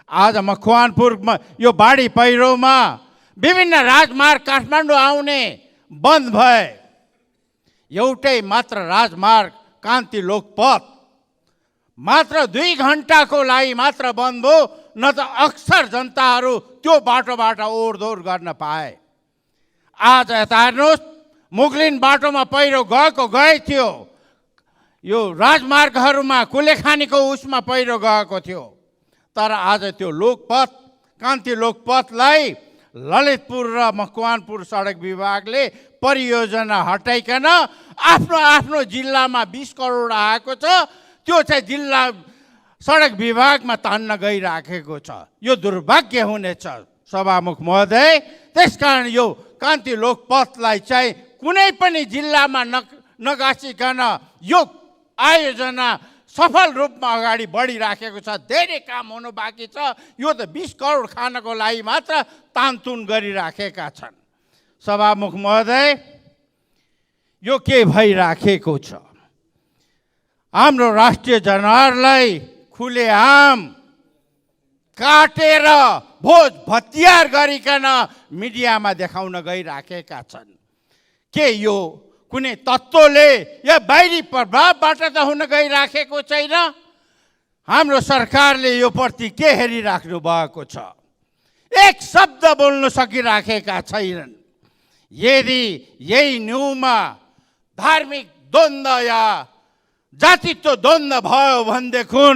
आज मकवानपुरमा यो बाढी पहिरोमा विभिन्न राजमार्ग काठमाडौँ आउने बन्द भए। एउटै मात्र राजमार्ग कान्ति लोकपथ मात्र 2 घन्टाको लागि मात्र बन्द भयो, न त अक्सर जनताहरू त्यो बाटोबाट ओहोरदोहोर गर्न पाए। आज यता हेर्नुहोस्, मुगलिन बाटोमा पहिरो गए थियो, यो राजमार्गहरूमा कुलेखानीको उसमा पहिरो गएको थियो, तर आज त्यो लोकपथ कान्ति लोकपथलाई ललितपुर र मकवानपुर सडक विभागले परियोजना हटाइकन आफ्नो आफ्नो जिल्लामा 20 करोड आएको छ, त्यो चाहिँ जिल्ला सडक विभागमा तान्न गइराखेको छ। यो दुर्भाग्य हुनेछ सभामुख महोदय। त्यसकारण यो कान्ति लोकपथलाई चाहिँ कुनै पनि जिल्लामा नगाँसिकन यो आयोजना सफल रूपमा अगाडि बढिराखेको छ। धेरै काम हुनु बाँकी छ। यो त 20 करोड खानको लागि मात्र तानतुन गरिराखेका छन्। सभामुख महोदय, यो के भइराखेको छ? हाम्रो राष्ट्रिय जनावरलाई खुलेआम काटेर भोज भतियार गरिकन मिडियामा देखाउन गइराखेका छन्। के यो कुनै तत्त्वले या बाहिरी प्रभावबाट त हुन गइराखेको छैन? हाम्रो सरकारले यो प्रति के हेरिराख्नु भएको छ? एक शब्द बोल्न सकिराखेका छैनन्। यदि यही न्यूमा धार्मिक द्वन्द्व या जातित्व द्वन्द्व भयो भनेदेखि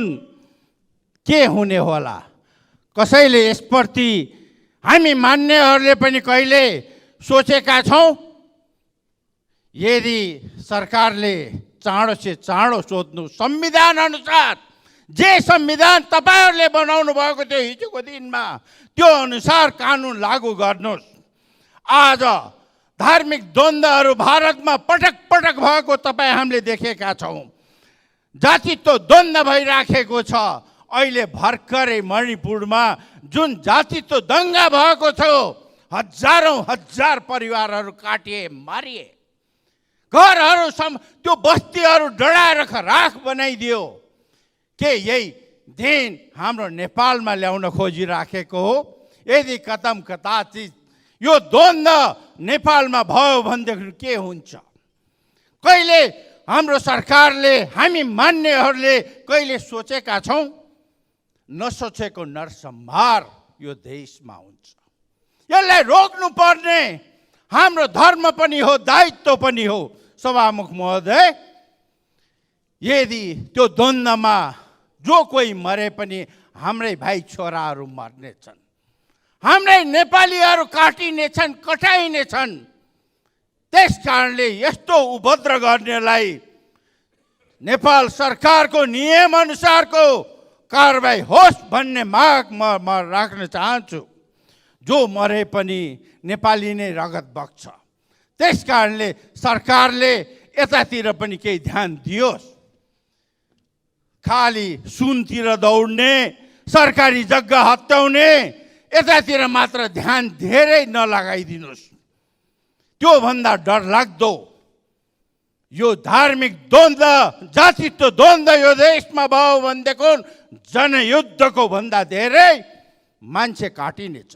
के हुने होला? कसैले यसप्रति हामी मान्नेहरूले पनि कहिले सोचेका छौँ? यदि सरकारले चाँडो से चाँडो सोध्नु, संविधान अनुसार जे संविधान तपाईहरूले बनाउनु भएको थियो हिजोको दिनमा, त्यो अनुसार कानुन लागू गर्नुहोस्। आज धार्मिक द्वन्द्वहरू भारतमा पटक पटक भएको तपाईँ हामीले देखेका छौँ। जातित्व द्वन्द्व भइराखेको छ। अहिले भर्खरै मणिपुरमा जुन जातित्व दङ्गा भएको थियो, हजार परिवारहरू काटिए, मारिए, घरहरू त्यो बस्तीहरू डढाएर राख बनाइदियो। के यही दिन हाम्रो नेपालमा ल्याउन खोजिराखेको हो? यदि कता चिज यो द्वन्द्व नेपालमा भयो भनेदेखि के हुन्छ? कहिले हाम्रो सरकारले, हामी मान्नेहरूले कहिले सोचेका छौँ? नसोचेको नरसंहार यो देशमा हुन्छ। यसलाई रोक्नु पर्ने हाम्रो धर्म पनि हो, दायित्व पनि हो। सभामुख महोदय, यदि त्यो द्वन्द्वमा जो कोही मरे पनि हाम्रै भाइ छोराहरू मर्नेछन्, हाम्रै नेपालीहरू काटिनेछन्, कटाइनेछन्। त्यस कारणले यस्तो उपद्रव गर्नेलाई नेपाल सरकारको नियमअनुसारको कारबाही होस् भन्ने माग म राख्न चाहन्छु। जो मरे पनि नेपाली नै रगत बग्छ। त्यस कारणले सरकारले यतातिर पनि केही ध्यान दियोस्। खाली सुनतिर दौड्ने, सरकारी जग्गा हत्याउने, यतातिर मात्र ध्यान धेरै नलगाइदिनुहोस्। त्योभन्दा डरलाग्दो यो धार्मिक द्वन्द्व, जातित्व द्वन्द्व यो देशमा भयो भनेदेखि जनयुद्धको भन्दा धेरै मान्छे काटिनेछ।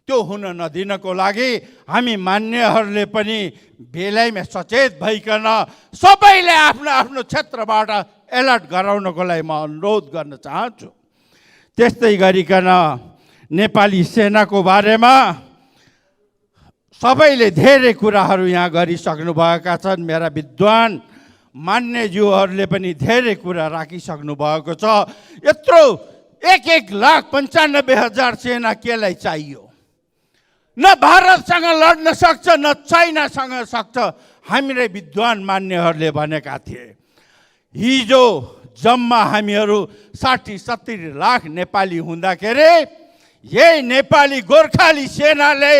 त्यो हुन नदिनको लागि हामी मान्यहरूले पनि बेलैमा सचेत भइकन सबैले आफ्नो आफ्नो क्षेत्रबाट एलर्ट गराउनको लागि म अनुरोध गर्न चाहन्छु। त्यस्तै गरिकन नेपाली सेनाको बारेमा सबैले धेरै कुराहरू यहाँ गरिसक्नु भएका छन्। मेरा विद्वान मान्यज्यूहरूले पनि धेरै कुरा राखिसक्नु भएको छ। यत्रो 1,95,000 सेना केलाई चाहियो? न भारतसँग लड्न सक्छ, न चाइनासँग सक्छ। हामीलाई विद्वान मान्यहरूले भनेका थिए। हिजो जम्मा हामीहरू 60-70 लाख नेपाली हुँदाखेरि यही नेपाली गोर्खाली सेनाले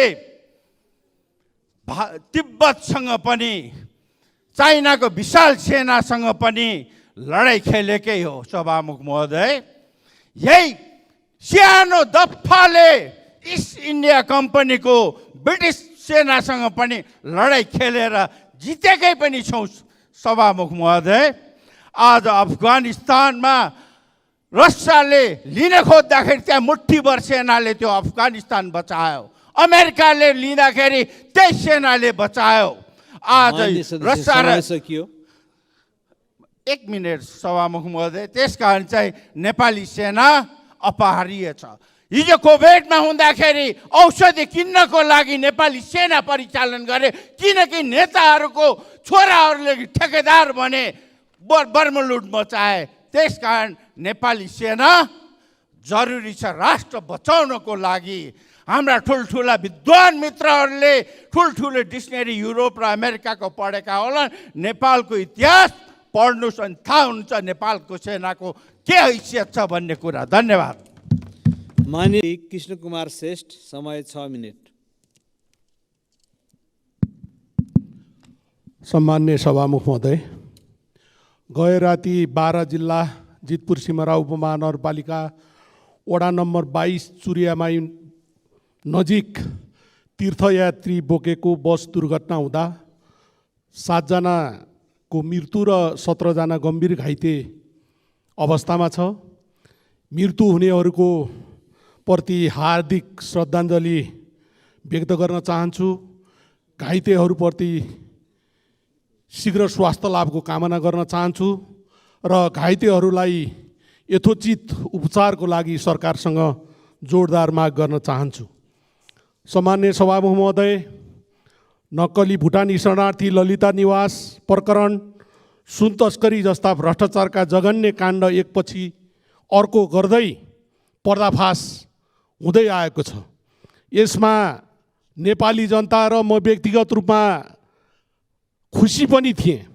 तिब्बतसँग पनि, चाइनाको विशाल सेनासँग पनि लडाइँ खेलेकै हो। सभामुख महोदय, यही सानो दफाले इस्ट इन्डिया कम्पनीको ब्रिटिस सेनासँग पनि लडाइँ खेलेर जितेकै पनि छौँ। सभामुख महोदय, आज अफगानिस्तानमा रसियाले लिन खोज्दाखेरि त्यहाँ मुठ्ठीभर सेनाले त्यो अफगानिस्तान बचायो। अमेरिकाले लिँदाखेरि त्यही सेनाले बचायो। आज रसिया एक मिनट सभामुख महोदय, त्यसकारण चाहिँ नेपाली सेना अपहार्य छ। हिजो कोभिडमा हुँदाखेरि औषधि किन्नको लागि नेपाली सेना परिचालन गरे, किनकि नेताहरूको छोराहरूले ठेकेदार बने, बर्मलुट मचाए। त्यसकारण नेपाली सेना जरुरी छ राष्ट्र बचाउनको लागि। हाम्रा ठुल्ठुला विद्वान मित्रहरूले ठुल्ठुलो डिक्सनरी युरोप र अमेरिकाको पढेका होला। नेपालको इतिहास पढ्नुहोस् अनि थाहा हुन्छ नेपालको सेनाको के हैसियत छ भन्ने कुरा। धन्यवाद। माननीय कृष्ण कुमार श्रेष्ठ, समय 6 मिनट। सम्मान्य सभामुख महोदय, गए राति बारा जिल्ला जितपुर सिमरा उपमहानगरपालिका वडा नम्बर 22 चुरियामाई नजिक तीर्थयात्री बोकेको बस दुर्घटना हुँदा 7 जनाको मृत्यु र 17 जना गम्भीर घाइते अवस्थामा छ। मृत्यु हुनेहरूको प्रति हार्दिक श्रद्धाञ्जली व्यक्त गर्न चाहन्छु। घाइतेहरूप्रति शीघ्र स्वास्थ्य लाभको कामना गर्न चाहन्छु र घाइतेहरूलाई यथोचित उपचारको लागि सरकारसँग जोडदार माग गर्न चाहन्छु। सम्मान्य सभामुख महोदय, नक्कली भुटानी शरणार्थी ललिता निवास प्रकरण, सुन तस्करी जस्ता भ्रष्टाचारका जघन्य काण्ड एकपछि अर्को गर्दै पर्दाफास हुँदै आएको छ। यसमा नेपाली जनता र म व्यक्तिगत रूपमा खुसी पनि थिएँ,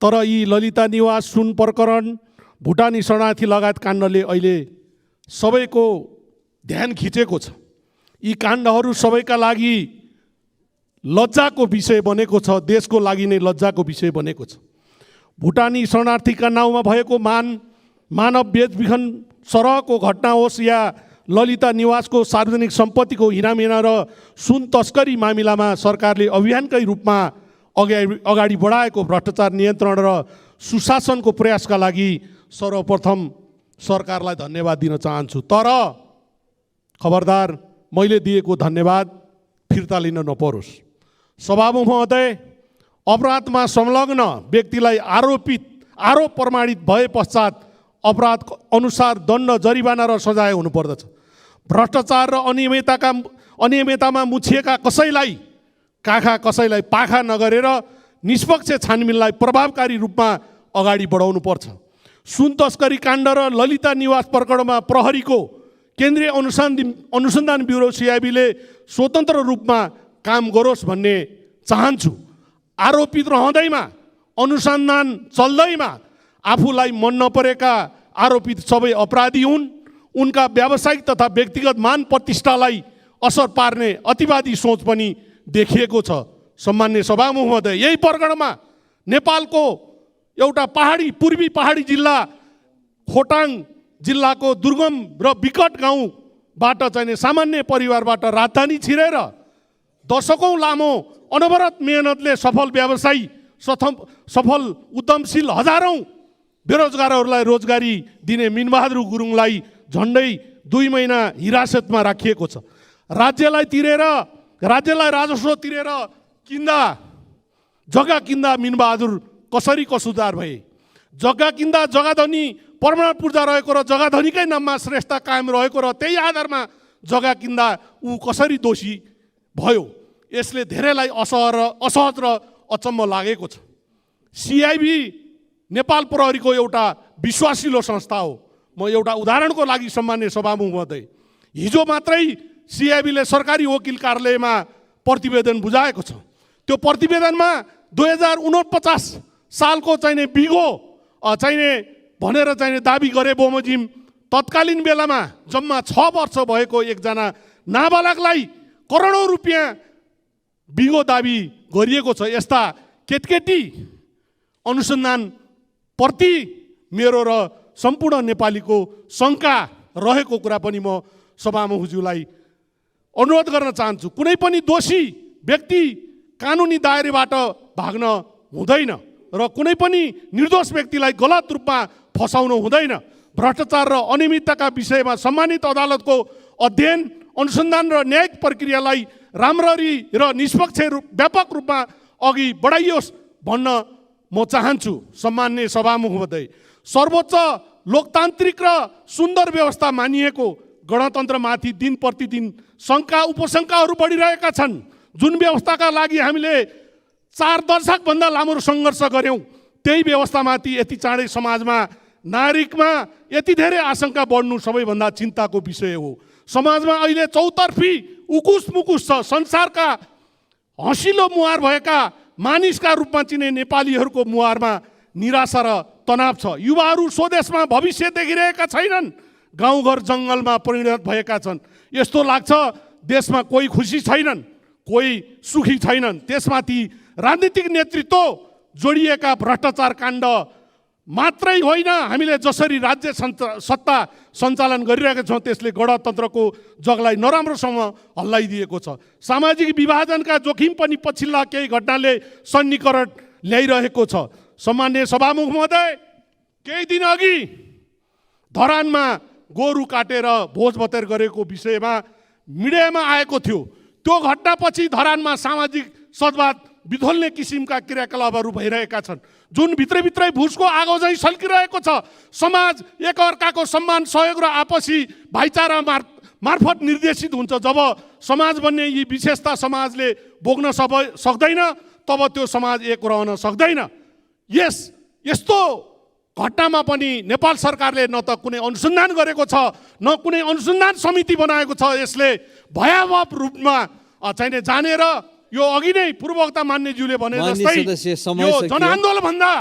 तर यी ललिता निवास सुन प्रकरण, भुटानी शरणार्थी लगायत काण्डले अहिले सबैको ध्यान खिचेको छ। यी काण्डहरू सबैका लागि लज्जाको विषय बनेको छ, देशको लागि नै लज्जाको विषय बनेको छ। भुटानी शरणार्थीका नाउँमा भएको मानव बेचबिखन सरहको घटना होस् या ललिता निवासको सार्वजनिक सम्पत्तिको हिनामिना र सुन तस्करी मामिलामा सरकारले अभियानकै रूपमा अगाडि बढाएको भ्रष्टाचार नियन्त्रण र सुशासनको प्रयासका लागि सर्वप्रथम सरकारलाई धन्यवाद दिन चाहन्छु। तर खबरदार, मैले दिएको धन्यवाद फिर्ता लिन नपरोस्। सभामुख महोदय, अपराधमा संलग्न व्यक्तिलाई आरोप प्रमाणित भए पश्चात अपराध अनुसार दण्ड, जरिवाना र सजाय हुनुपर्दछ। भ्रष्टाचार र अनियमिततामा मुछिएका कसैलाई पाखा नगरेर निष्पक्ष छानबिनलाई प्रभावकारी रूपमा अगाडि बढाउनुपर्छ। सुन तस्करी काण्ड र ललिता निवास प्रकरणमा प्रहरीको केन्द्रीय अनुसन्धान ब्युरो CIBले स्वतन्त्र रूपमा काम गरोस् भन्ने चाहन्छु। आरोपित रहँदैमा, अनुसन्धान चल्दैमा आफूलाई मन नपरेका आरोपित सबै अपराधी हुन्। उनका व्यावसायिक तथा व्यक्तिगत मान प्रतिष्ठालाई असर पार्ने अतिवादी सोच पनि देखिएको छ। सम्मान्य सभामुख महोदय, यही प्रकरणमा नेपालको एउटा पूर्वी पहाडी जिल्ला खोटाङ जिल्लाको दुर्गम र विकट गाउँबाट चाहिँ सामान्य परिवारबाट राजधानी छिरेर दशकौँ लामो अनवरत मेहनतले सफल व्यवसायी, सफल उद्यमशील हजारौँ बेरोजगारहरूलाई रोजगारी दिने मिनबहादुर गुरुङलाई झन्डै 2 महिना हिरासतमा राखिएको छ। राज्यलाई राजस्व तिरेर जग्गा किन्दा मिनबहादुर कसरी कसुरदार भए? जग्गा किन्दा जग्गाधनी परमाणु पूर्जा रहेको र जग्गाधनीकै नाममा श्रेष्ठता कायम रहेको र त्यही आधारमा जग्गा किन्दा ऊ कसरी दोषी भयो? यसले धेरैलाई असहज र अचम्म लागेको छ। CIB नेपाल प्रहरीको एउटा विश्वासिलो संस्था हो। म एउटा उदाहरणको लागि सम्मान्य सभामुख महोदय, हिजो मात्रै CIBले सरकारी वकिल कार्यालयमा प्रतिवेदन बुझाएको छ। त्यो प्रतिवेदनमा 2049 सालको बिगो भनेर दाबी गरे बमोजिम तत्कालीन बेलामा जम्मा 6 वर्ष भएको एकजना नाबालकलाई करोडौँ रुपियाँ बिगो दाबी गरिएको छ। यस्ता केटकेटी अनुसन्धान प्रति मेरो र सम्पूर्ण नेपालीको शङ्का रहेको कुरा पनि म सभामुखज्यूलाई अनुरोध गर्न चाहन्छु। कुनै पनि दोषी व्यक्ति कानुनी दायराबाट भाग्न हुँदैन र कुनै पनि निर्दोष व्यक्तिलाई गलत रूपमा फसाउनु हुँदैन। भ्रष्टाचार र अनियमितताका विषयमा सम्मानित अदालतको अध्ययन, अनुसन्धान र न्यायिक प्रक्रियालाई राम्ररी र निष्पक्ष व्यापक रूपमा अघि बढाइयोस् भन्न म चाहन्छु सम्माननीय सभामुख महोदय, सर्वोच्च लोकतान्त्रिक र सुन्दर व्यवस्था मानिएको गणतन्त्रमाथि दिन प्रतिदिन शङ्का उपशङ्काहरू बढिरहेका छन्। जुन व्यवस्थाका लागि हामीले 4 दशकभन्दा लामो सङ्घर्ष गऱ्यौँ, त्यही व्यवस्थामाथि यति चाँडै समाजमा नागरिकमा यति धेरै आशंका बढ्नु सबैभन्दा चिन्ताको विषय हो। समाजमा अहिले चौतर्फी उकुस मुकुस छ। संसारका हँसिलो मुहार भएका मानिसका रूपमा चिने नेपालीहरूको मुहारमा निराशा र तनाव छ। युवाहरू स्वदेशमा भविष्य देखिरहेका छैनन्, गाउँघर जङ्गलमा परिणत भएका छन्। यस्तो लाग्छ देशमा कोही खुसी छैनन्, कोही सुखी छैनन्। त्यसमाथि राजनीतिक नेतृत्व जोडिएका भ्रष्टाचार काण्ड मात्रै होइन, हामीले जसरी राज्य सत्ता सञ्चालन गरिरहेका छौँ त्यसले गणतन्त्रको जगलाई नराम्रोसँग हल्लाइदिएको छ। सामाजिक विभाजनका जोखिम पनि पछिल्ला केही घटनाले सन्निकरण ल्याइरहेको छ। सम्माननीय सभामुख महोदय, केही दिन अघि धरानमा गोरु काटेर भोज भतेर गरेको विषयमा मिडियामा आएको थियो। त्यो घटनापछि धरानमा सामाजिक सद्भाव बिथोल्ने किसिमका क्रियाकलापहरू भइरहेका छन्, जुन भित्रभित्रै भुसको आगो चाहिँ सल्किरहेको छ। समाज एकअर्काको सम्मान, सहयोग र आपसी भाइचारा मार्फत निर्देशित हुन्छ। जब समाज बन्ने यी विशेषता समाजले बोक्न सक्दैन, तब त्यो समाज एक रहन सक्दैन। यस्तो घटनामा पनि नेपाल सरकारले न त कुनै अनुसन्धान गरेको छ, न कुनै अनुसन्धान समिति बनाएको छ। यसले भयावह रूपमा चाहिँ जानेर यो अघि नै पूर्ववक्ता मान्यज्यूले भने जस्तै यो जनआन्दोलन भन्दा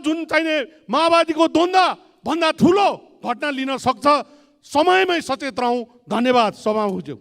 जुन चाहिँ माओवादीको द्वन्द्व भन्दा ठुलो घटना लिन सक्छ। समयमै सचेत रहौँ। धन्यवाद सभामुखज्यू।